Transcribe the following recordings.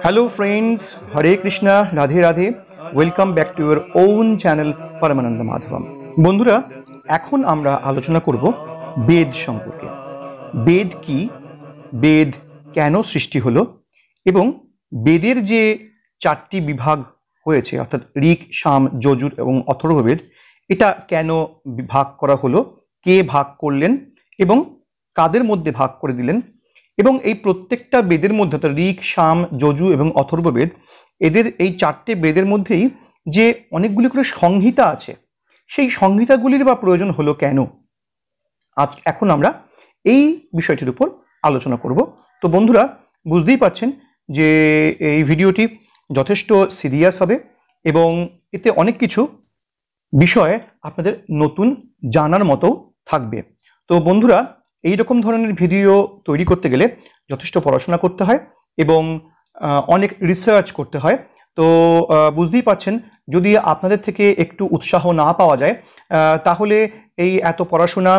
Hello friends, Hare Krishna, Radhe Radhe. Welcome back to your own channel Paramananda Madhabam. বন্ধুরা, এখন আমরা আলোচনা করব বেদ সম্পর্কে। বেদ কি, বেদ কেন সৃষ্টি হলো এবং বেদের যে চারটি বিভাগ হয়েছে অর্থাৎ ঋক, সাম, যজুর এবং অথর্ববেদ, এটা কেন ভাগ করা হলো, কে ভাগ করলেন এবং কাদের মধ্যে ভাগ করে দিলেন, এবং এই প্রত্যেকটা বেদের মধ্যে অর্থাৎ ঋক, সাম, যজু এবং অথর্ববেদ, এদের এই চারটে বেদের মধ্যেই যে অনেকগুলি করে সংহিতা আছে, সেই সংহিতাগুলির বা প্রয়োজন হলো কেন, এখন আমরা এই বিষয়টির উপর আলোচনা করব। তো বন্ধুরা, বুঝতেই পারছেন যে এই ভিডিওটি যথেষ্ট সিরিয়াস হবে এবং এতে অনেক কিছু বিষয়ে আপনাদের নতুন জানার মতো থাকবে। তো বন্ধুরা, এই রকম ধরনের ভিডিও তৈরি করতে গেলে যথেষ্ট পড়াশোনা করতে হয় এবং অনেক রিসার্চ করতে হয়। তো বুঝতেই পারছেন, যদি আপনাদের থেকে একটু উৎসাহ না পাওয়া যায় তাহলে এই এত পড়াশোনা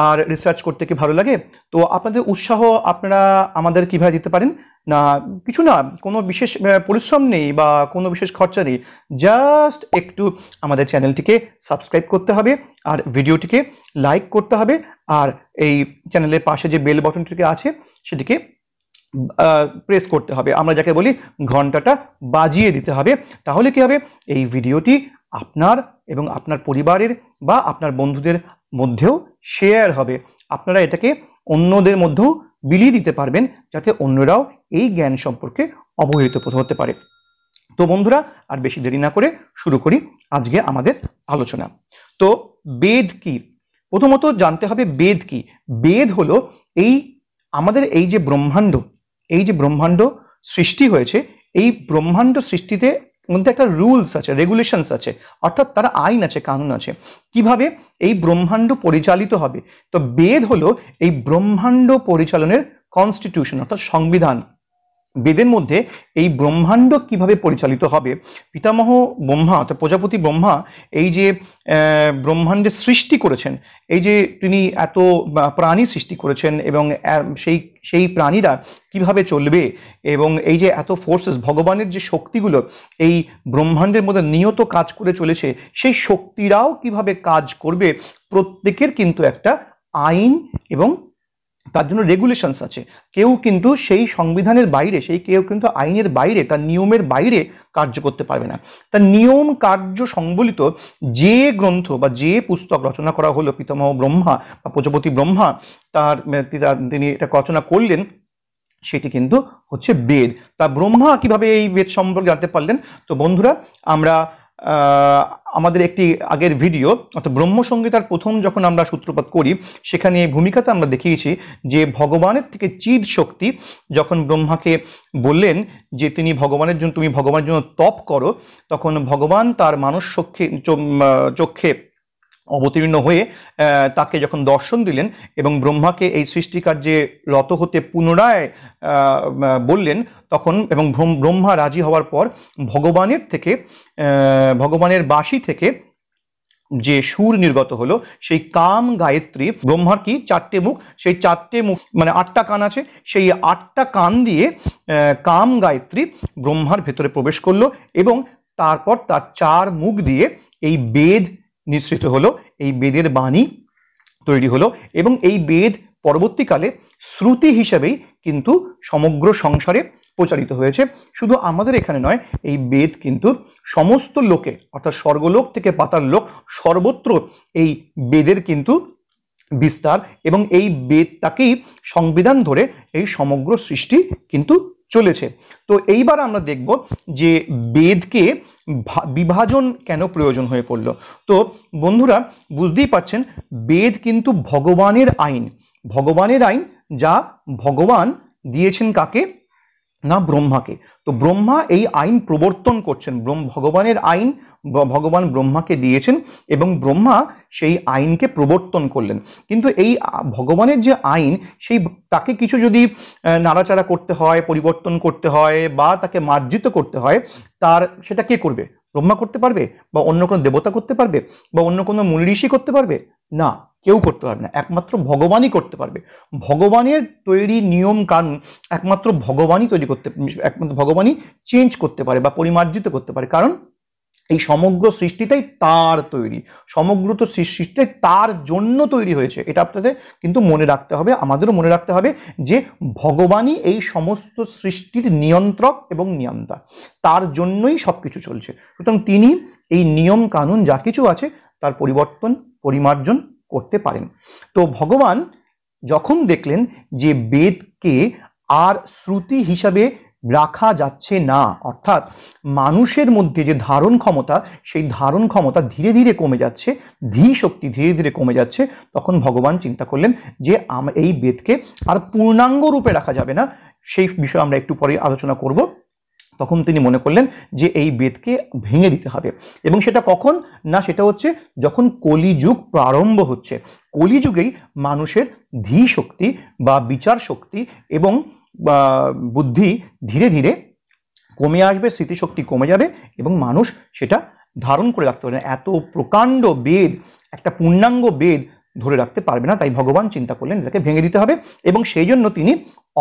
আর রিসার্চ করতে কি ভালো লাগে? তো আপনাদের উৎসাহ আপনারা আমাদের কিভাবে দিতে পারেন? না, কিছু না, কোনো বিশেষ পরিশ্রম নেই বা কোনো বিশেষ খরচা নেই, জাস্ট একটু আমাদের চ্যানেলটিকে সাবস্ক্রাইব করতে হবে আর ভিডিওটিকে লাইক করতে হবে, আর এই চ্যানেলের পাশে যে বেল বাটনটিকে আছে সেটিকে প্রেস করতে হবে, আমরা যাকে বলি ঘন্টাটা বাজিয়ে দিতে হবে। তাহলে কি হবে, এই ভিডিওটি আপনার এবং আপনার পরিবারের বা আপনার বন্ধুদের মধ্যেও শেয়ার হবে, আপনারা এটাকে অন্যদের মধ্যেও বিলিয়ে দিতে পারবেন যাতে অন্যরাও এই জ্ঞান সম্পর্কে অবহিত হতে পারে। তো বন্ধুরা, আর বেশি দেরি না করে শুরু করি আজকে আমাদের আলোচনা। তো বেদ কি? প্রথমত জানতে হবে বেদ কি। বেদ হলো আমাদের এই যে ব্রহ্মাণ্ড সৃষ্টি হয়েছে, এই ব্রহ্মাণ্ড সৃষ্টিতে মধ্যে একটা রুলস আছে, রেগুলেশনস আছে, অর্থাৎ তার আইন আছে, কানুন আছে, কিভাবে এই ব্রহ্মাণ্ড পরিচালিত হবে। তো বেদ হলো এই ব্রহ্মাণ্ড পরিচালনের কনস্টিটিউশন অর্থাৎ সংবিধান। বেদের মধ্যে এই ব্রহ্মাণ্ড কিভাবে পরিচালিত হবে, পিতামহ ব্রহ্মা অর্থাৎ প্রজাপতি ব্রহ্মা এই যে ব্রহ্মাণ্ডের সৃষ্টি করেছেন, এই যে তিনি এত প্রাণী সৃষ্টি করেছেন এবং সেই প্রাণীরা কিভাবে চলবে, এবং এই যে এত ফোর্সেস, ভগবানের যে শক্তিগুলো এই ব্রহ্মাণ্ডের মধ্যে নিয়ত কাজ করে চলেছে, সেই শক্তিরাও কিভাবে কাজ করবে, প্রত্যেকের কিন্তু একটা আইন এবং তার জন্য রেগুলেশনস আছে। কেউ কিন্তু সেই সংবিধানের বাইরে, কেউ কিন্তু আইনের বাইরে, তার নিয়মের বাইরে কার্য করতে পারবে না। তার নিয়ম কার্য সংবলিত যে গ্রন্থ বা যে পুস্তক রচনা করা হলো পিতামহ ব্রহ্মা বা প্রজাপতি ব্রহ্মা তিনি এটা রচনা করলেন, সেটি কিন্তু হচ্ছে বেদ। তা ব্রহ্মা কিভাবে এই বেদ সম্পর্কে জানতে পারলেন? তো বন্ধুরা, আমরা আমাদের একটি আগের ভিডিও অর্থাৎ ব্রহ্মসংহিতার প্রথম যখন আমরা সূত্রপাত করি, সেখানে ভূমিকাতে আমরা দেখিয়েছি যে ভগবানের থেকে চিদ শক্তি যখন ব্রহ্মাকে বললেন যে তুমি ভগবানের জন্য তপ করো, তখন ভগবান তার মানস চক্ষে অবতীর্ণ হয়ে তাকে যখন দর্শন দিলেন এবং ব্রহ্মাকে এই সৃষ্টিকার্যে রত হতে পুনরায় বললেন, তখন এবং ব্রহ্মা রাজি হওয়ার পর ভগবানের বাঁশি থেকে যে সুর নির্গত হলো, সেই কাম গায়ত্রী, ব্রহ্মার কি চারটে মুখ, সেই চারটে মুখ মানে 8টা কান আছে, সেই 8টা কান দিয়ে কাম গায়ত্রী ব্রহ্মার ভেতরে প্রবেশ করলো এবং তারপর তার 4 মুখ দিয়ে এই বেদ নিঃসৃত হলো, এই বেদের বাণী তৈরি হলো এবং এই বেদ পরবর্তীকালে শ্রুতি হিসেবেই কিন্তু সমগ্র সংসারে প্রচারিত হয়েছে। শুধু আমাদের এখানে নয়, এই বেদ কিন্তু সমস্ত লোকে অর্থাৎ স্বর্গলোক থেকে পাতাল লোক সর্বত্র এই বেদের কিন্তু বিস্তার, এবং এই বেদটাকেই সংবিধান ধরে এই সমগ্র সৃষ্টি কিন্তু চলেছে। তো এইবার আমরা দেখব যে বেদকে বিভাজন কেন প্রয়োজন হয়ে পড়ল। তো বন্ধুরা, বুঝতেই পারছেন, বেদ কিন্তু ভগবানের আইন, যা ভগবান দিয়েছেন কাকে? না, ব্রহ্মাকে। তো ব্রহ্মা এই আইন প্রবর্তন করছেন, ভগবানের আইন ভগবান ব্রহ্মাকে দিয়েছেন এবং ব্রহ্মা সেই আইনকে প্রবর্তন করলেন। কিন্তু এই ভগবানের যে আইন, তাকে কিছু যদি নাড়াচাড়া করতে হয়, পরিবর্তন করতে হয় বা তাকে মার্জিত করতে হয়, সেটা কে করবে? ব্রহ্মা করতে পারবে, বা অন্য কোনো দেবতা করতে পারবে, বা অন্য কোনো মুনি ঋষি করতে পারবে? না, কেউ করতে পারবে না, একমাত্র ভগবানই করতে পারবে। ভগবানের তৈরি নিয়ম কানুন একমাত্র ভগবানই তৈরি করতে, একমাত্র ভগবানই চেঞ্জ করতে পারে বা পরিমার্জিত করতে পারে। কারণ এই সমগ্র সৃষ্টিটাই তার তৈরি, সমগ্র তো সৃষ্টিটাই তার জন্য তৈরি হয়েছে। এটা আপনাদের কিন্তু মনে রাখতে হবে, আমাদেরও মনে রাখতে হবে যে ভগবানই এই সমস্ত সৃষ্টির নিয়ন্ত্রক এবং নিয়ন্তা, তার জন্যই সবকিছু চলছে। সুতরাং তিনি এই নিয়ম কানুন যা কিছু আছে তার পরিবর্তন পরিমার্জন করতে পারেন। তো ভগবান যখন দেখলেন যে বেদকে আর শ্রুতি হিসাবে রাখা যাচ্ছে না, অর্থাৎ মানুষের মধ্যে যে ধারণ ক্ষমতা, সেই ধারণ ক্ষমতা ধীরে ধীরে কমে যাচ্ছে, ধী শক্তি ধীরে ধীরে কমে যাচ্ছে, তখন ভগবান চিন্তা করলেন যে এই বেদকে আর পূর্ণাঙ্গ রূপে রাখা যাবে না। সেই বিষয়ে আমরা একটু পরে আলোচনা করব। তখন তিনি মনে করলেন যে এই বেদকে ভেঙে দিতে হবে। এবং সেটা কখন? না, সেটা হচ্ছে যখন কলিযুগ প্রারম্ভ হচ্ছে। কলিযুগেই মানুষের ধী শক্তি বা বিচার শক্তি এবং বুদ্ধি ধীরে ধীরে কমে আসবে, স্মৃতিশক্তি কমে যাবে এবং মানুষ সেটা ধারণ করে রাখতে পারবে না। এত প্রকাণ্ড বেদ, একটা পূর্ণাঙ্গ বেদ ধরে রাখতে পারবে না। তাই ভগবান চিন্তা করলেন এটাকে ভেঙে দিতে হবে, এবং সেই জন্য তিনি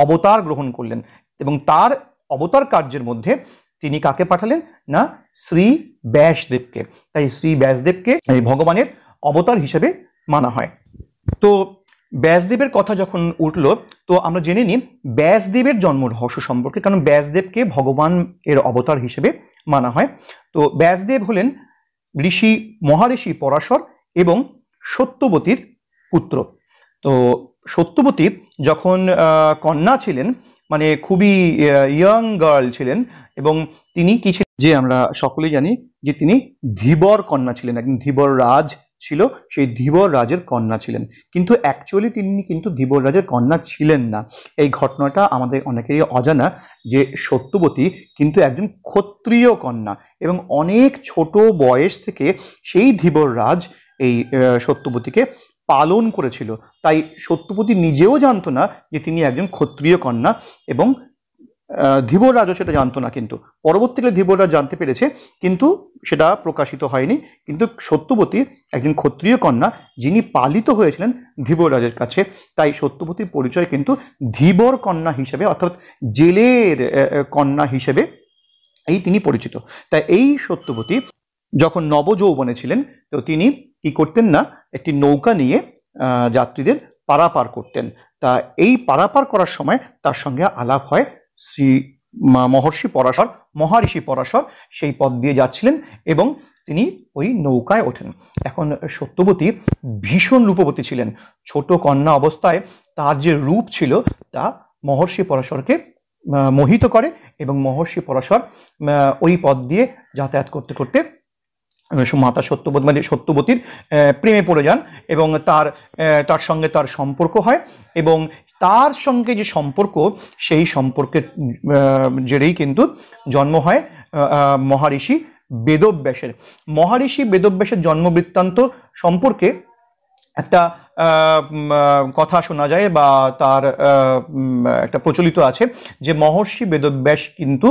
অবতার গ্রহণ করলেন। এবং তার অবতার কার্যের মধ্যে তিনি কাকে পাঠালেন? না, শ্রী ব্যাসদেবকে। তাই শ্রী ব্যাসদেবকে এই ভগবানের অবতার হিসেবে মানা হয়। তো ব্যাসদেবের কথা যখন উঠল, তো আমরা জেনে নিই ব্যাসদেবের জন্ম রহস্য সম্পর্কে। কারণ ব্যাসদেবকে ভগবান এর অবতার হিসেবে মানা হয়। তো ব্যাসদেব হলেন মহাঋষি পরাশর এবং সত্যবতীর পুত্র। তো সত্যবতী যখন কন্যা ছিলেন, মানে খুবই ইয়াং গার্ল ছিলেন, এবং তিনি কি ছিলেন, যে আমরা সকলেই জানি যে তিনি ধীবর কন্যা ছিলেন, একজন ধীবর রাজ ছিল, সেই ধীবর রাজের কন্যা ছিলেন। কিন্তু অ্যাকচুয়ালি তিনি কিন্তু ধীবর রাজের কন্যা ছিলেন না। এই ঘটনাটা আমাদের অনেকেরই অজানা যে সত্যবতী কিন্তু একজন ক্ষত্রিয় কন্যা, এবং অনেক ছোট বয়স থেকে সেই ধীবর রাজ এই সত্যবতীকে পালন করেছিল। তাই সত্যবতী নিজেও জানতো না যে তিনি একজন ক্ষত্রিয় কন্যা, এবং ধীবররাজও সেটা জানতো না। কিন্তু পরবর্তীকালে ধীবররাজ জানতে পেরেছে, কিন্তু সেটা প্রকাশিত হয়নি। কিন্তু সত্যবতী একজন ক্ষত্রিয় কন্যা যিনি পালিত হয়েছিলেন ধীবররাজের কাছে। তাই সত্যবতীর পরিচয় কিন্তু ধীবর কন্যা হিসেবে, অর্থাৎ জেলের কন্যা হিসেবে এই তিনি পরিচিত। তাই এই সত্যবতী যখন নবযৌবনে ছিলেন, তো তিনি কি করতেন না, একটি নৌকা নিয়ে যাত্রীদের পারাপার করতেন। তা এই পারাপার করার সময় তার সঙ্গে আলাপ হয় শ্রী মহাঋষি পরাশর সেই পথ দিয়ে যাচ্ছিলেন, এবং তিনি ওই নৌকায় ওঠেন। এখন সত্যবতী ভীষণ রূপবতী ছিলেন। ছোট কন্যা অবস্থায় তার যে রূপ ছিল তা মহর্ষি পরাশরকে মোহিত করে, এবং মহর্ষি পরাশর ওই পথ দিয়ে যাতায়াত করতে করতে মাতা সত্যবতী মানে সত্যবতীর প্রেমে পড়ে যান, এবং তার সঙ্গে তার সম্পর্ক হয়। এবং তার সঙ্গে যে সম্পর্ক, সেই সম্পর্কের জেরেই কিন্তু জন্ম হয় মহাঋষি বেদব্যাসের। মহাঋষি বেদব্যাসের জন্ম বৃত্তান্ত সম্পর্কে একটা কথা শোনা যায়, বা তার একটা প্রচলিত আছে যে মহর্ষি বেদব্যাস কিন্তু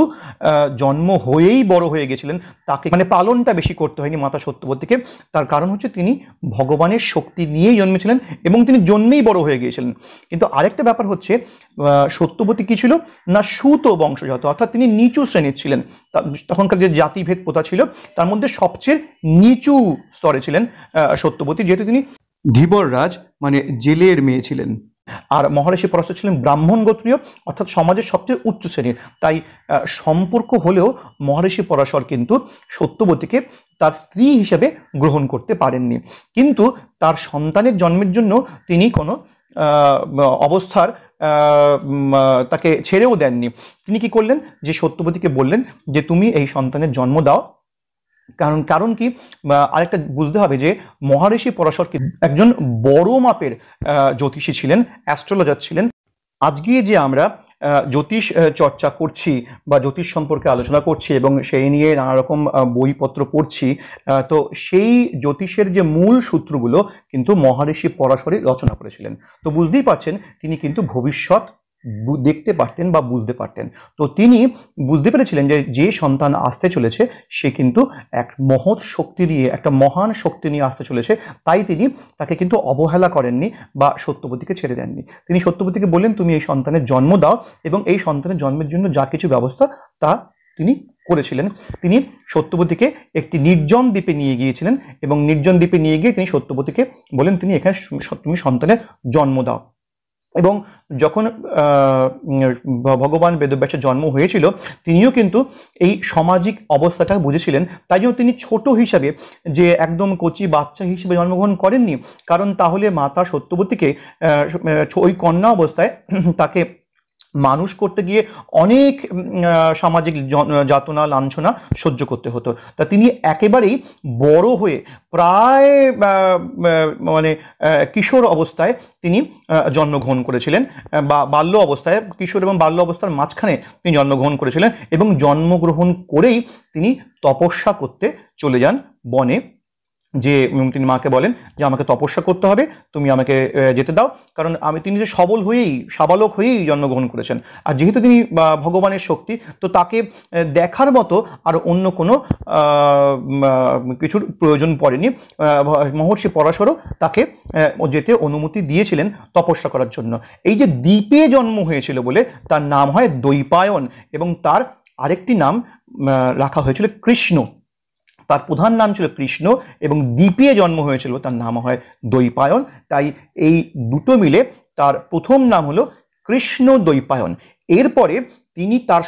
জন্ম হয়েই বড় হয়ে গেছিলেন, তাকে মানে পালনটা বেশি করতে হয়নি মাতা সত্যবতীকে। তার কারণ হচ্ছে তিনি ভগবানের শক্তি নিয়েই জন্মেছিলেন, এবং তিনি জন্মেই বড় হয়ে গিয়েছিলেন। কিন্তু আরেকটা ব্যাপার হচ্ছে, সত্যবতী কি ছিল না, সুত বংশজাত, অর্থাৎ তিনি নিচু শ্রেণীর ছিলেন। তখনকার যে জাতিভেদ প্রথা ছিল তার মধ্যে সবচেয়ে নিচু স্তরে ছিলেন সত্যবতী, যেহেতু তিনি ধীবর রাজ মানে জেলের মেয়ে ছিলেন। আর মহাঋষি পরাশর ছিলেন ব্রাহ্মণ গোত্রীয়, অর্থাৎ সমাজের সবচেয়ে উচ্চ শ্রেণীর। তাই সম্পর্ক হলেও মহাঋষি পরাশর কিন্তু সত্যবতীকে তার স্ত্রী হিসেবে গ্রহণ করতে পারেননি। কিন্তু তার সন্তানের জন্মের জন্য তিনি কোনো অবস্থার তাকে ছেড়েও দেননি। তিনি কি করলেন, যে সত্যবতীকে বললেন যে তুমি এই সন্তানের জন্ম দাও। কারণ কি, আরেকটা বুঝতে হবে যে মহাঋষি পরাশর একজন বড় মাপের জ্যোতিষী ছিলেন, অ্যাস্ট্রোলজার ছিলেন। আজকে যে আমরা জ্যোতিষ চর্চা করছি বা জ্যোতিষ সম্পর্কে আলোচনা করছি এবং সেই নিয়ে নানা রকম বইপত্র পড়ছি, তো সেই জ্যোতিষের যে মূল সূত্রগুলো কিন্তু মহাঋষি পরাশরই রচনা করেছিলেন। তো বুঝতেই পারছেন তিনি কিন্তু ভবিষ্যৎ দেখতে পারতেন বা বুঝতে পারতেন। তো তিনি বুঝতে পেরেছিলেন যে যে সন্তান আসতে চলেছে সে কিন্তু এক মহৎ শক্তি নিয়ে, একটা মহান শক্তি নিয়ে আসতে চলেছে। তাই তিনি তাকে কিন্তু অবহেলা করেননি বা সত্যবতীকে ছেড়ে দেননি। তিনি সত্যবতীকে বললেন, তুমি এই সন্তানের জন্ম দাও, এবং এই সন্তানের জন্মের জন্য যা কিছু ব্যবস্থা তা তিনি করেছিলেন। তিনি সত্যবতীকে একটি নির্জন দ্বীপে নিয়ে গিয়েছিলেন, এবং নির্জন দ্বীপে নিয়ে গিয়ে তিনি সত্যবতীকে বলেন, তুমি এখানে তুমি সন্তানের জন্ম দাও। এবং যখন ভগবান বেদব্যাসের জন্ম হয়েছিল, তিনিও কিন্তু এই সামাজিক অবস্থাটা বুঝেছিলেন। তাই জন্য তিনি ছোট হিসাবে, যে একদম কচি বাচ্চা হিসেবে জন্মগ্রহণ করেননি, কারণ তাহলে মাতা সত্যবতীকে ওই কন্যা অবস্থায় তাকে মানুষ করতে গিয়ে অনেক সামাজিক যাতনা লাঞ্ছনা সহ্য করতে হতো। তা তিনি একেবারেই বড় হয়ে প্রায় মানে কিশোর অবস্থায় তিনি জন্মগ্রহণ করেছিলেন, বা বাল্য অবস্থায়, কিশোর এবং বাল্য অবস্থার মাঝখানে তিনি জন্মগ্রহণ করেছিলেন, এবং জন্মগ্রহণ করেই তিনি তপস্যা করতে চলে যান বনে। যে তিনি মাকে বলেন যে আমাকে তপস্যা করতে হবে, তুমি আমাকে যেতে দাও, কারণ তিনি যে সবল হয়েই, সাবালক হয়েই জন্মগ্রহণ করেছেন। আর যেহেতু তিনি ভগবানের শক্তি, তো তাকে দেখার মতো আর অন্য কোনো কিছুর প্রয়োজন পড়েনি। মহর্ষি পরাশরও তাকে যেতে অনুমতি দিয়েছিলেন তপস্যা করার জন্য। এই যে দ্বীপে জন্ম হয়েছিল বলে তার নাম হয় দ্বৈপায়ন, এবং তার আরেকটি নাম রাখা হয়েছিল কৃষ্ণ। তার প্রধান নাম ছিল কৃষ্ণ, এবং দ্বীপে জন্ম হয়েছিল, তার নাম হয় দ্বৈপায়ন। তাই এই দুটো মিলে তার প্রথম নাম হলো কৃষ্ণ দ্বৈপায়ন। এরপরে তিনি তার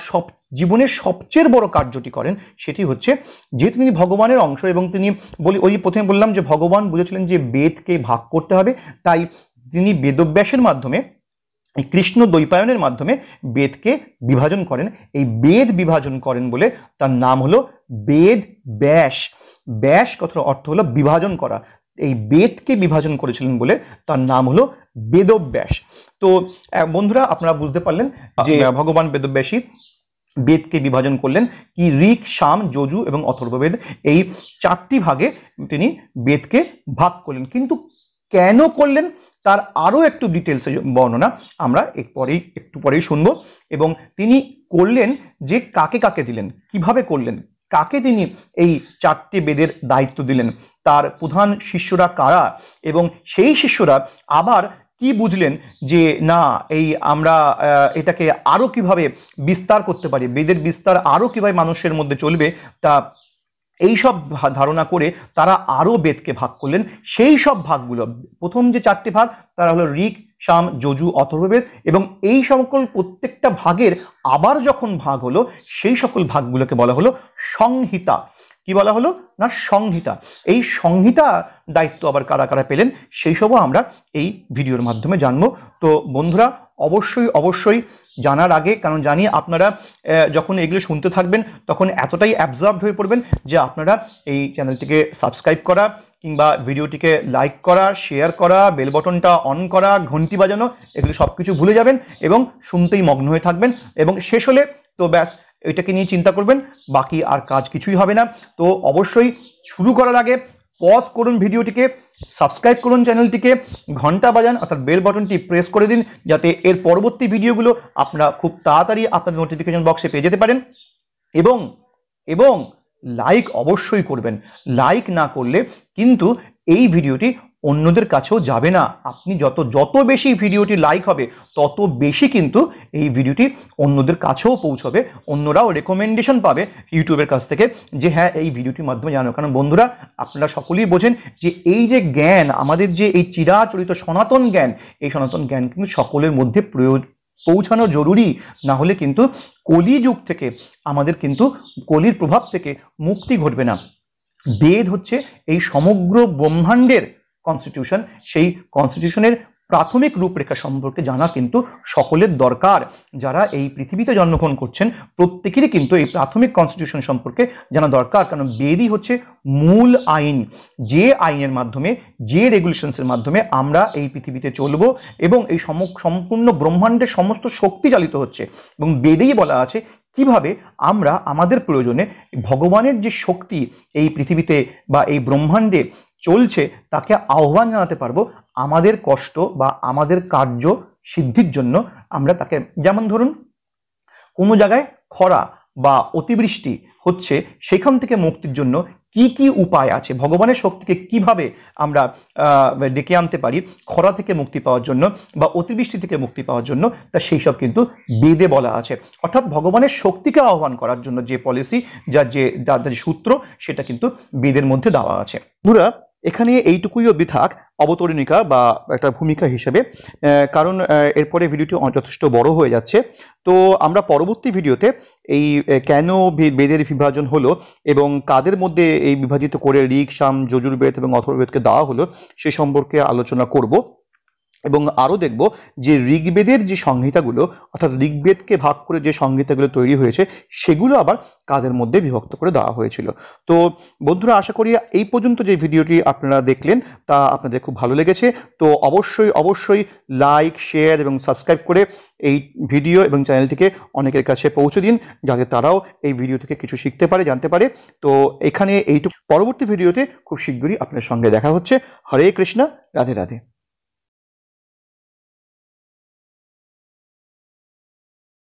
জীবনের সবচেয়ে বড় কার্যটি করেন, সেটি হচ্ছে, যেহেতু তিনি ভগবানের অংশ, এবং তিনি ওই প্রথমে বললাম যে ভগবান বুঝেছিলেন যে বেদকে ভাগ করতে হবে, তাই তিনি বেদব্যাসের মাধ্যমে, এই কৃষ্ণ দ্বৈপায়নের মাধ্যমে বেদকে বিভাজন করেন। এই বেদ বিভাজন করেন বলে তার নাম হলো বেদ ব্যাস। ব্যাস কথার অর্থ হলো বিভাজন করা। এই বেদকে বিভাজন করেছিলেন বলে তার নাম হলো বেদব্যাস। তো বন্ধুরা, আপনারা বুঝতে পারলেন যে ভগবান বেদব্যাসী বেদকে বিভাজন করলেন কি ঋক, সাম, যজু এবং অথর্ববেদ, এই 4টি ভাগে তিনি বেদকে ভাগ করলেন। কিন্তু কেন করলেন তার আরো একটু ডিটেলসে বর্ণনা আমরা একটু পরেই শুনবো। এবং তিনি করলেন যে কাকে কাকে দিলেন, কিভাবে করলেন, কাকে তিনি এই 4টি বেদের দায়িত্ব দিলেন, তার প্রধান শিষ্যরা কারা, এবং সেই শিষ্যরা আবার কি বুঝলেন যে না, এই আমরা এটাকে আরো কিভাবে বিস্তার করতে পারি, বেদের বিস্তার আরো কিভাবে মানুষের মধ্যে চলবে, তা এই সব ধারণা করে তারা আরো বেদকে ভাগ করলেন। সেই সব ভাগগুলো, প্রথম যে 4টি ভাগ, তারা হলো ঋক, সাম, যজু, অথর্ববেদ, এবং এই সকল প্রত্যেকটা ভাগের আবার যখন ভাগ হলো, সেই সকল ভাগগুলোকে বলা হলো সংহিতা। কি বলা হলো না, সংহিতা। এই সংহিতা দায়িত্ব আবার কারা কারা পেলেন, সেই সবও আমরা এই ভিডিওর মাধ্যমে জানবো। তো বন্ধুরা, অবশ্যই জানার আগে, কারণ জানি আপনারা যখন এগুলো শুনতে থাকবেন তখন এতটাই অ্যাবজর্বড হয়ে পড়বেন যে আপনারা এই চ্যানেলটিকে সাবস্ক্রাইব করা, কিংবা ভিডিওটিকে লাইক করা, শেয়ার করা, বেল বটনটা অন করা, ঘন্টি বাজানো, এগুলো সব কিছু ভুলে যাবেন এবং শুনতেই মগ্ন হয়ে থাকবেন। এবং শেষ হলে তো ব্যাস এটাকে নিয়ে চিন্তা করবেন, বাকি আর কাজ কিছুই হবে না। তো অবশ্যই শুরু করার আগে পজ করুন ভিডিওটিকে, সাবস্ক্রাইব করুন চ্যানেলটিকে, ঘন্টা বাজান অর্থাৎ বেল বাটনটি প্রেস করে দিন, যাতে এর পরবর্তী ভিডিওগুলো আপনারা খুব তাড়াতাড়ি আপনাদের নোটিফিকেশন বক্সে পেয়ে যেতে পারেন। এবং লাইক অবশ্যই করবেন। লাইক না করলে কিন্তু এই ভিডিওটি অন্যদের কাছেও যাবে না। আপনি যত বেশি ভিডিওটি লাইক হবে, তত বেশি কিন্তু এই ভিডিওটি অন্যদের কাছেও পৌঁছবে, অন্যরাও রেকমেন্ডেশন পাবে ইউটিউবের কাছ থেকে যে হ্যাঁ, এই ভিডিওটির মাধ্যমে জানো। কারণ বন্ধুরা, আপনারা সকলেই বোঝেন যে এই যে জ্ঞান, আমাদের যে এই চিরাচরিত সনাতন জ্ঞান, এই সনাতন জ্ঞান কিন্তু সকলের মধ্যে পৌঁছানো জরুরি। না হলে কিন্তু কলিযুগ থেকে আমাদের কিন্তু কলির প্রভাব থেকে মুক্তি ঘটবে না। বেদ হচ্ছে এই সমগ্র ব্রহ্মাণ্ডের কনস্টিটিউশন। সেই কনস্টিটিউশনের প্রাথমিক রূপরেখা সম্পর্কে জানা কিন্তু সকলের দরকার। যারা এই পৃথিবীতে জন্মগ্রহণ করছেন প্রত্যেকেরই কিন্তু এই প্রাথমিক কনস্টিটিউশন সম্পর্কে জানা দরকার, কারণ বেদই হচ্ছে মূল আইন। যে আইনের মাধ্যমে, যে রেগুলেশনসের মাধ্যমে আমরা এই পৃথিবীতে চলবো, এবং এই সম্পূর্ণ ব্রহ্মাণ্ডের সমস্ত শক্তি চালিত হচ্ছে। এবং বেদেই বলা আছে কিভাবে আমরা আমাদের প্রয়োজনে ভগবানের যে শক্তি এই পৃথিবীতে বা এই ব্রহ্মাণ্ডে চলছে তাকে আহ্বান জানাতে পারবো আমাদের কষ্ট বা আমাদের কার্য সিদ্ধির জন্য, আমরা তাকে, যেমন ধরুন কোনো জায়গায় খরা বা অতিবৃষ্টি হচ্ছে, সেখান থেকে মুক্তির জন্য কি কি উপায় আছে, ভগবানের শক্তিকে কিভাবে আমরা ডেকে আনতে পারি খরা থেকে মুক্তি পাওয়ার জন্য বা অতিবৃষ্টি থেকে মুক্তি পাওয়ার জন্য, তা সেই সব কিন্তু বেদে বলা আছে। অর্থাৎ ভগবানের শক্তিকে আহ্বান করার জন্য যে পলিসি, যার যে সূত্র, সেটা কিন্তু বেদের মধ্যে দেওয়া আছে। বন্ধুরা, এখানে এইটুকুই অবধি থাক অবতরণিকা বা একটা ভূমিকা হিসেবে, কারণ এরপরে ভিডিওটি যথেষ্ট বড় হয়ে যাচ্ছে। তো আমরা পরবর্তী ভিডিওতে এই কেন বেদের বিভাজন হলো এবং কাদের মধ্যে এই বিভাজিত করে ঋক, সাম, যজুর্বেদ এবং অথর্ববেদকে দেওয়া হলো সে সম্পর্কে আলোচনা করব। এবং আরও দেখব যে ঋগ্বেদের যে সংহিতাগুলো, অর্থাৎ ঋগ্বেদকে ভাগ করে যে সংহিতাগুলো তৈরি হয়েছে, সেগুলো আবার কাদের মধ্যে বিভক্ত করে দেওয়া হয়েছিল। তো বন্ধুরা, আশা করি এই পর্যন্ত যে ভিডিওটি আপনারা দেখলেন তা আপনাদের খুব ভালো লেগেছে। তো অবশ্যই অবশ্যই লাইক, শেয়ার এবং সাবস্ক্রাইব করে এই ভিডিও এবং চ্যানেলটিকে অনেকের কাছে পৌঁছে দিন, যাতে তারাও এই ভিডিও থেকে কিছু শিখতে পারে, জানতে পারে। তো এখানে এইটুকু, পরবর্তী ভিডিওতে খুব শীঘ্রই আপনার সঙ্গে দেখা হচ্ছে। হরে কৃষ্ণ, রাধে রাধে।